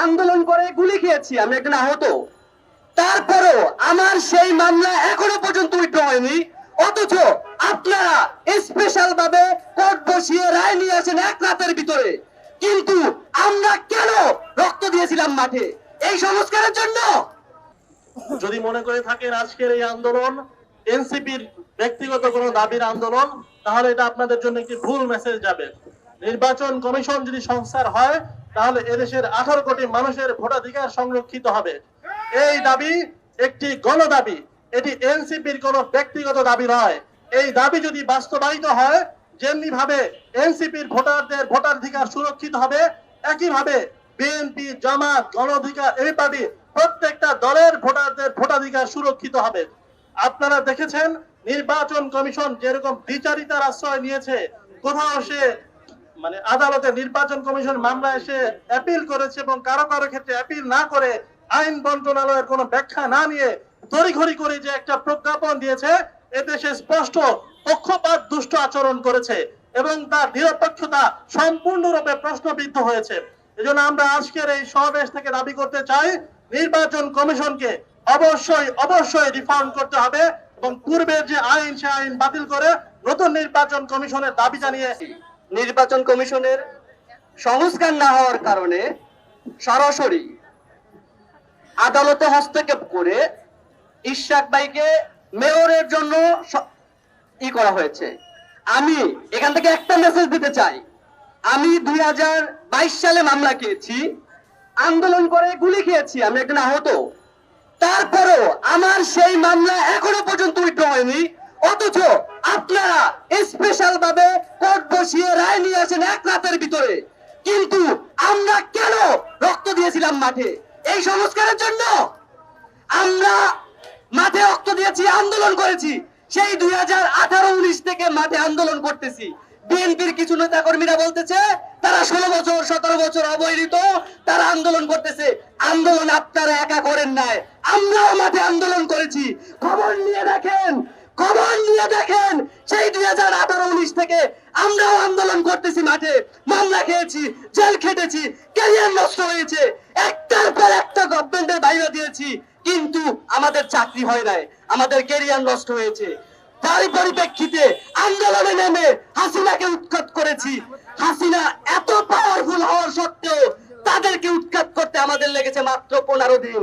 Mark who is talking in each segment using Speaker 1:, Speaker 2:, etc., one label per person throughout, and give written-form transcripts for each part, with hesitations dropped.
Speaker 1: আন্দোলন করে গুলি খেয়েছি, আমি একজন আহত। তারপরও আমার সেই মামলা এখনো পর্যন্ত উইথড্র হয়নি, অথচ আপনারা স্পেশাল ভাবে কোর্ট বসিয়ে রায় নিয়ে আসেন এক রাতের ভিতরে। কিন্তু আমরা কেন রক্ত দিয়েছিলাম মাঠে? এই সংস্কারের জন্য।
Speaker 2: যদি মনে করে থাকেন আজকের এই আন্দোলন এনসিপির ব্যক্তিগত কোনো দাবির আন্দোলন, তাহলে এটা আপনাদের জন্য একটি ভুল মেসেজ যাবে। নির্বাচন কমিশন যদি সংস্কার হয়, তাহলে এদেশের 18 কোটি মানুষের ভোটাধিকার সংরক্ষিত হবে। এই দাবি একটি গণদাবি, এটি এনসিপির কোনো ব্যক্তিগত দাবি নয়। এই দাবি যদি বাস্তবায়িত হয়, যেমনি ভাবে এনসিপির ভোটারদের ভোটাধিকার সুরক্ষিত হবে, একইভাবে বিএনপি, জামাত, গণ অধিকার এই পার্টি প্রত্যেকটা দলের ভোটারদের ভোটাধিকার সুরক্ষিত হবে। আপনারা দেখেছেন নির্বাচন কমিশন যেরকম দ্বিচারিতার আশ্রয় নিয়েছে, কোথাও সে আদালতে নির্বাচন কমিশন মামলা এসে অ্যাপিল করেছে এবং কারো কারো ক্ষেত্রে অ্যাপিল না করে আইন মন্ত্রণালয়ের কোনো ব্যাখ্যা না নিয়ে তড়িঘড়ি করে যে একটা প্রজ্ঞাপন দিয়েছে, এদেশে স্পষ্ট পক্ষপাত দুষ্ট আচরণ করেছে এবং তার নিরপেক্ষতা সম্পূর্ণরূপে প্রশ্নবিদ্ধ হয়েছে। এজন্য আমরা আজকের এই সমাবেশ থেকে দাবি করতে চাই, নির্বাচন কমিশনকে অবশ্যই রিফর্ম করতে হবে এবং পূর্বের যে আইন সে আইন বাতিল করে নতুন নির্বাচন কমিশনের দাবি জানিয়ে
Speaker 1: নির্বাচন কমিশনের সংস্কার না হওয়ার কারণে সরাসরি আদালতে হস্তক্ষেপ করে ইশরাক ভাইকে মেয়রের জন্য করা হয়েছে। আমি এখান থেকে একটা মেসেজ দিতে চাই, আমি 2022 সালে মামলা খেয়েছি, আন্দোলন করে গুলি খেয়েছি, আমি একজন আহত। তারপরও আমার সেই মামলা এখনো পর্যন্ত উইথড্র হয়নি, অথচ আপনারা স্পেশাল ভাবে কোর্ট বসিয়ে রায় নিয়ে আসেন এক রাতের ভিতরে। কিন্তু আমরা কেন রক্ত দিয়েছিলাম মাঠে? এই সংস্কারের জন্য। আমরা মাঠে রক্ত দিয়েছি, আন্দোলন করেছি, সেই 2018-19 থেকে মাঠে আন্দোলন করতেছি। বিএনপির কিছু নেতা কর্মীরা বলতেছে তারা 16 বছর 17 বছর অবহেলিত, তারা আন্দোলন করতেছে। আন্দোলন আপনারা একা করেন নাই, আমরাও মাঠে আন্দোলন করেছি। খবর নিয়ে দেখেন সেই 2018-19 থেকে আমরাও আন্দোলন করতেছি, মাঠে মামলা খেয়েছি, জেল খেটেছি, ক্যারিয়ার নষ্ট হয়েছে, একটার পর একটা গভর্নমেন্টের বাইরে দিয়েছি, কিন্তু আমাদের চাকরি হয় নাই, আমাদের ক্যারিয়ার নষ্ট হয়েছে। তারই পরিপ্রেক্ষিতে আন্দোলনে নেমে হাসিনাকে উৎখাত করেছি। হাসিনা এত পাওয়ারফুল হওয়ার সত্ত্বেও তাদেরকে উৎখাত করতে আমাদের লেগেছে মাত্র 15 দিন।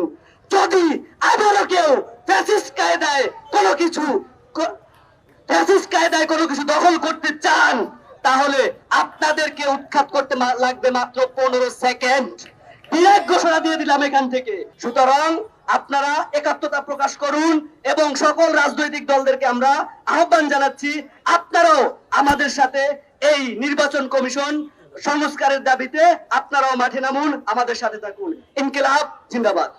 Speaker 1: যদি আবারও কেউ ফ্যাসিস্ট কায়দায় কোনো কিছু দখল করতে চান, তাহলে আপনাদেরকে উৎখাত করতে লাগবে মাত্র 15 সেকেন্ড। ডিরেক্ট ঘোষণা দিয়ে দিলাম এখান থেকে। সুতরাং আপনারা একাত্মতা প্রকাশ করুন এবং সকল রাজনৈতিক দলদেরকে আমরা আহ্বান জানাচ্ছি, আপনারাও আমাদের সাথে এই নির্বাচন কমিশন সংস্কারের দাবিতে আপনারাও মাঠে নামুন, আমাদের সাথে থাকুন। ইনকিলাব জিন্দাবাদ।